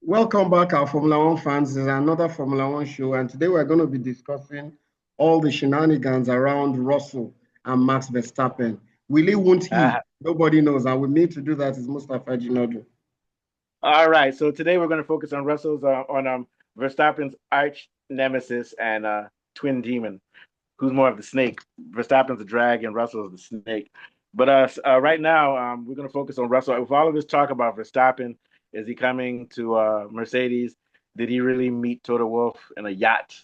Welcome back, our Formula One fans. This is another Formula One show, and today we're going to be discussing all the shenanigans around Russell and Max Verstappen. Will he, won't he? Uh, Nobody knows, and with me to do that is Mustafa Jinadu. all right. So today we're going to focus on Verstappen's arch nemesis and twin demon, who's more of the snake. Verstappen's the dragon, Russell's the snake. But right now, we're going to focus on Russell. With all of this talk about Verstappen, is he coming to Mercedes? Did he really meet Toto Wolff in a yacht?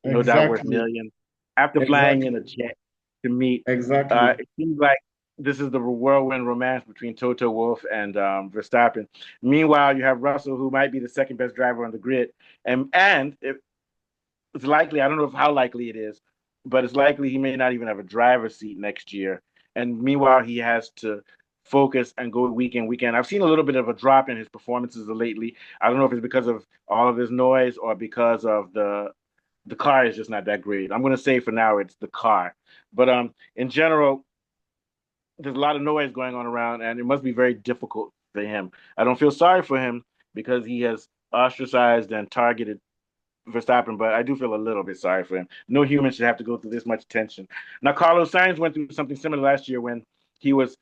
No doubt worth Exactly, millions. After flying in a exactly, jet to meet, exactly. it seems like this is the whirlwind romance between Toto Wolff and Verstappen. Meanwhile, you have Russell, who might be the second best driver on the grid, and it's likely, I don't know how likely it is, but it's likely he may not even have a driver's seat next year. And meanwhile, he has to focus and go week in, weekend. I've seen a little bit of a drop in his performances lately. I don't know if it's because of all of his noise or because of the car is just not that great. I'm going to say for now it's the car, but in general, there's a lot of noise going on around, and it must be very difficult for him. I don't feel sorry for him because he has ostracized and targeted Verstappen, but I do feel a little bit sorry for him. No human should have to go through this much tension. Now, Carlos Sainz went through something similar last year when he was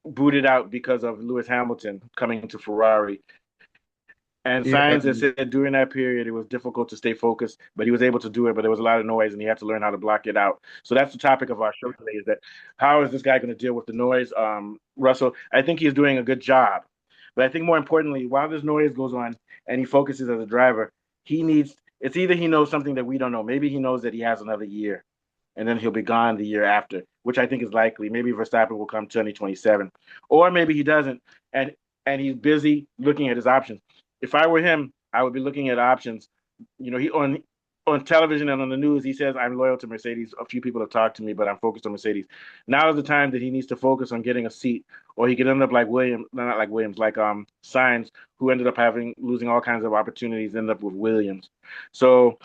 booted out because of Lewis Hamilton coming to Ferrari. And Yeah, Sainz has said during that period it was difficult to stay focused, but he was able to do it. But there was a lot of noise, and he had to learn how to block it out. So that's the topic of our show today: is that how is this guy going to deal with the noise? Russell, I think he's doing a good job, but I think more importantly, while this noise goes on and he focuses as a driver, he needs. It's either he knows something that we don't know. Maybe he knows that he has another year, and then he'll be gone the year after, which I think is likely. Maybe Verstappen will come 2027, or maybe he doesn't, and he's busy looking at his options. If I were him, I would be looking at options. He on television and on the news, he says, I'm loyal to Mercedes. A few people have talked to me, but I'm focused on Mercedes. Now is the time that he needs to focus on getting a seat, or he could end up like Williams, not like Williams, like Sainz, who ended up losing all kinds of opportunities, ended up with Williams. So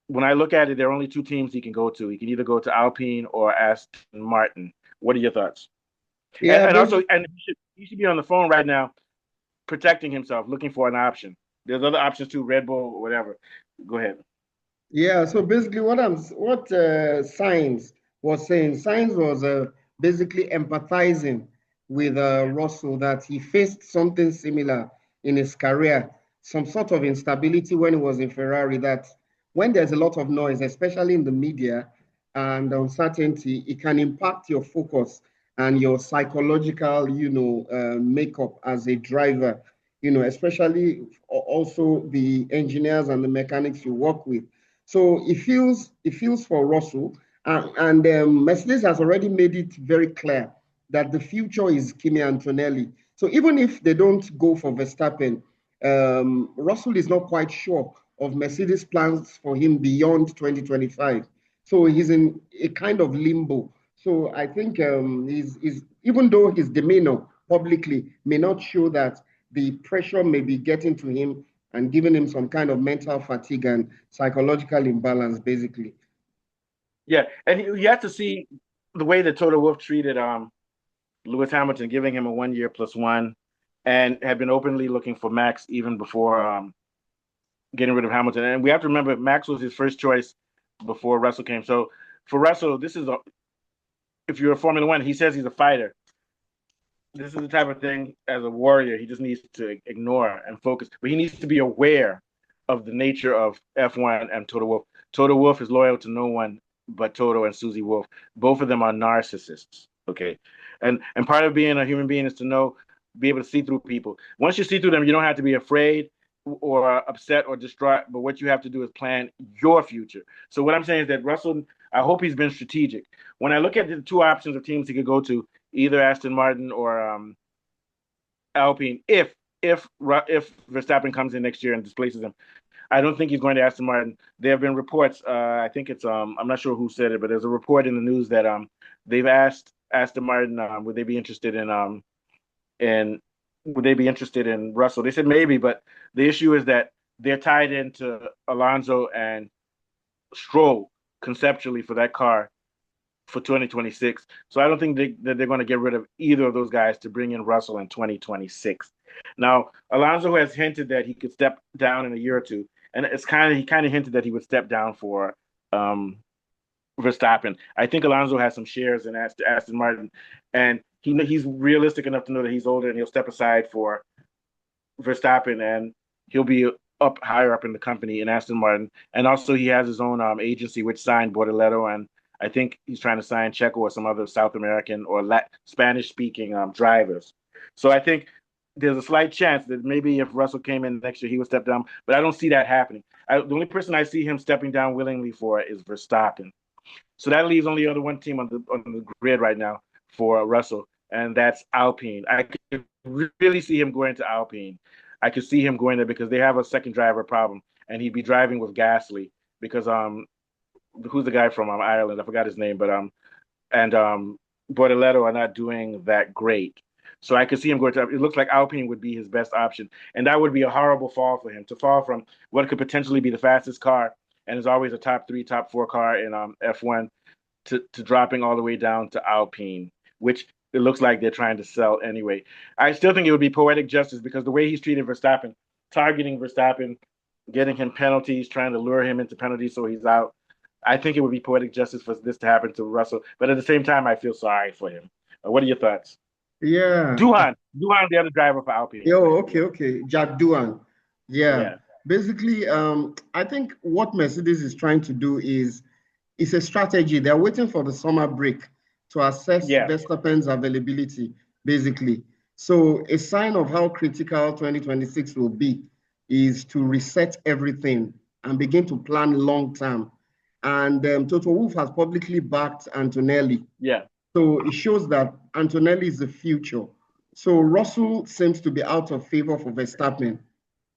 when I look at it, there are only two teams he can go to. He can either go to Alpine or Aston Martin. What are your thoughts? And, yeah, and also, basically, and he should be on the phone right now protecting himself, looking for an option. There's other options too, Red Bull or whatever. Go ahead. yeah. So basically, what Science was saying, Science was basically empathizing with Russell that he faced something similar in his career, some sort of instability when he was in Ferrari. That when there's a lot of noise, especially in the media and uncertainty, it can impact your focus and your psychological, makeup as a driver. Especially also the engineers and the mechanics you work with. So it feels for Russell, and Mercedes has already made it very clear that the future is Kimi Antonelli. So even if they don't go for Verstappen, Russell is not quite sure of Mercedes' plans for him beyond 2025. So he's in a kind of limbo. So I think he's even though his demeanor publicly may not show that, the pressure may be getting to him and giving him some kind of mental fatigue and psychological imbalance, basically. Yeah, and you have to see the way that Toto Wolff treated Lewis Hamilton, giving him a 1 year plus one, and had been openly looking for Max even before getting rid of Hamilton. And we have to remember Max was his first choice before Russell came. So for Russell, if you're a Formula One, he says he's a fighter. This is the type of thing as a warrior he just needs to ignore and focus. But he needs to be aware of the nature of F1 and Toto Wolff. Toto Wolff is loyal to no one but Toto and Susie Wolff. Both of them are narcissists. Okay, and part of being a human being is to be able to see through people. Once you see through them, you don't have to be afraid or upset or distraught. But what you have to do is plan your future. So what I'm saying is that Russell, I hope he's been strategic. When I look at the two options of teams he could go to, either Aston Martin or Alpine, if Verstappen comes in next year and displaces him, I don't think he's going to Aston Martin. There have been reports. I think it's I'm not sure who said it, but there's a report in the news that they've asked Aston Martin would they be interested in would they be interested in Russell? They said maybe, but the issue is that they're tied into Alonso and Stroll conceptually for that car, for 2026. So I don't think that they're going to get rid of either of those guys to bring in Russell in 2026. Now, Alonso has hinted that he could step down in a year or two, and he kind of hinted that he would step down for um, Verstappen. I think Alonso has some shares in Aston Martin, and he's realistic enough to know that he's older and he'll step aside for Verstappen, and he'll be up higher up in the company in Aston Martin. And also, he has his own agency which signed Bortoleto, and I think he's trying to sign Checo or some other South American or Spanish speaking drivers. So I think there's a slight chance that maybe if Russell came in next year, he would step down, but I don't see that happening. The only person I see him stepping down willingly for is Verstappen. So that leaves only other one team on the grid right now for Russell, and that's Alpine. I could really see him going to Alpine. I could see him going there because they have a second driver problem, and he'd be driving with Gasly because who's the guy from Ireland? I forgot his name, but and Bortoleto are not doing that great. So I could see him going to. It looks like Alpine would be his best option, and that would be a horrible fall for him to fall from what could potentially be the fastest car and is always a top 3, top 4 car in F1 to dropping all the way down to Alpine, which it looks like they're trying to sell anyway. I still think it would be poetic justice because the way he's treated Verstappen, targeting Verstappen, getting him penalties, trying to lure him into penalties so he's out. I think it would be poetic justice for this to happen to Russell, but at the same time, I feel sorry for him. What are your thoughts? Yeah. Doohan, the other driver for Alpine. Yo, okay. Jack Doohan. Yeah. Basically, I think what Mercedes is trying to do is it's a strategy. They're waiting for the summer break to assess Verstappen's availability, basically. So a sign of how critical 2026 will be is to reset everything and begin to plan long term. And Toto Wolff has publicly backed Antonelli. Yeah. So it shows that Antonelli is the future. So Russell seems to be out of favor for Verstappen.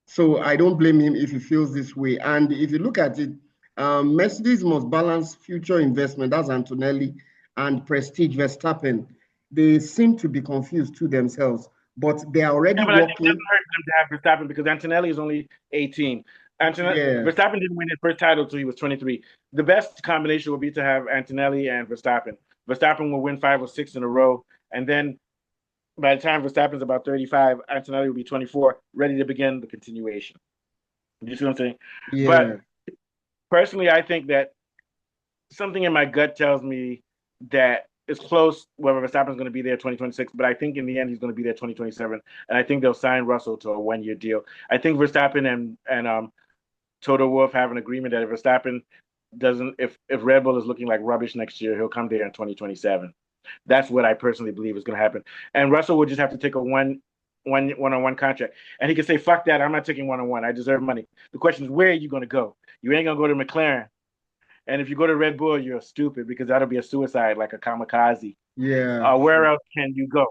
So I don't blame him if he feels this way. And if you look at it, Mercedes must balance future investment, that's Antonelli, and prestige Verstappen. They seem to be confused to themselves, but they are already working. It doesn't hurt them to have Verstappen because Antonelli is only 18. Verstappen didn't win his first title until he was 23. The best combination would be to have Antonelli and Verstappen. Verstappen will win 5 or 6 in a row, and then by the time Verstappen's about 35, Antonelli will be 24, ready to begin the continuation. You see what I'm saying? Yeah. But personally, I think that something in my gut tells me that it's close whether Verstappen's going to be there 2026, but I think in the end he's going to be there 2027, and I think they'll sign Russell to a 1-year deal. I think Verstappen and Toto Wolff have an agreement that if Verstappen doesn't, if Red Bull is looking like rubbish next year, he'll come there in 2027. That's what I personally believe is going to happen. And Russell would just have to take a one-on-one contract. And he can say, fuck that, I'm not taking one-on-one. I deserve money. The question is, where are you going to go? You ain't going to go to McLaren. And if you go to Red Bull, you're stupid because that'll be a suicide, like a kamikaze. Yeah. Where else can you go?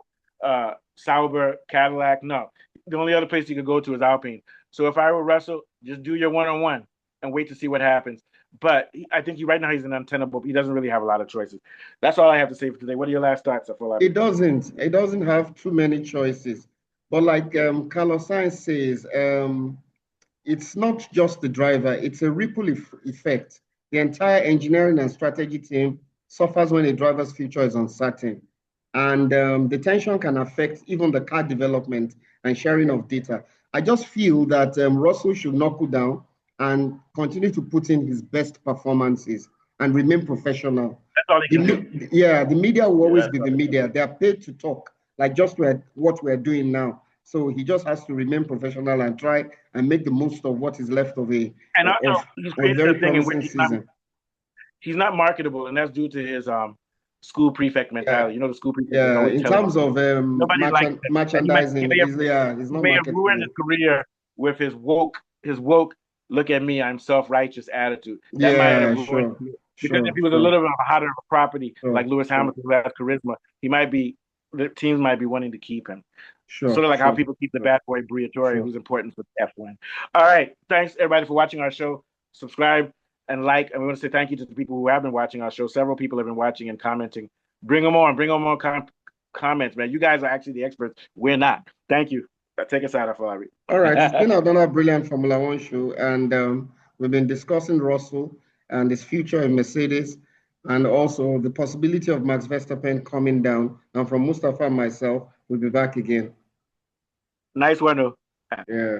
Sauber, Cadillac? No. The only other place you could go to is Alpine. So if I were Russell, just do your one-on-one and wait to see what happens. But I think right now he's an untenable. He doesn't really have a lot of choices. That's all I have to say for today. What are your last thoughts? It doesn't have too many choices. But like Carlos Sainz says, it's not just the driver. It's a ripple effect. The entire engineering and strategy team suffers when a driver's future is uncertain. And the tension can affect even the car development and sharing of data. I just feel that Russell should knuckle down and continue to put in his best performances and remain professional. That's all he can do. Yeah, the media will always be the media. They are paid to talk, like just what we're doing now. So he just has to remain professional and try and make the most of what is left of a very promising season. He's not marketable, and that's due to his school prefect mentality. You know, the school prefect. Yeah, in terms of merchandising, he's not marketable. He may have ruined his career with his woke, look at me, I'm self-righteous attitude. That might have ruined him. Because if he was a little bit hotter of a property, like Lewis Hamilton, who has charisma, the teams might be wanting to keep him. Sort of like how people keep the bad boy Briatore, who's important for F1. All right. Thanks, everybody, for watching our show. Subscribe and like. And we want to say thank you to the people who have been watching our show. Several people have been watching and commenting. Bring them on. Bring on more comments, man. You guys are actually the experts. We're not. Thank you. Take us out, Afolabi. All right. It's been another brilliant Formula One show. And we've been discussing Russell and his future in Mercedes. and also the possibility of Max Verstappen coming down. And from Mustafa and myself, we'll be back again. Nice one, though. Yeah.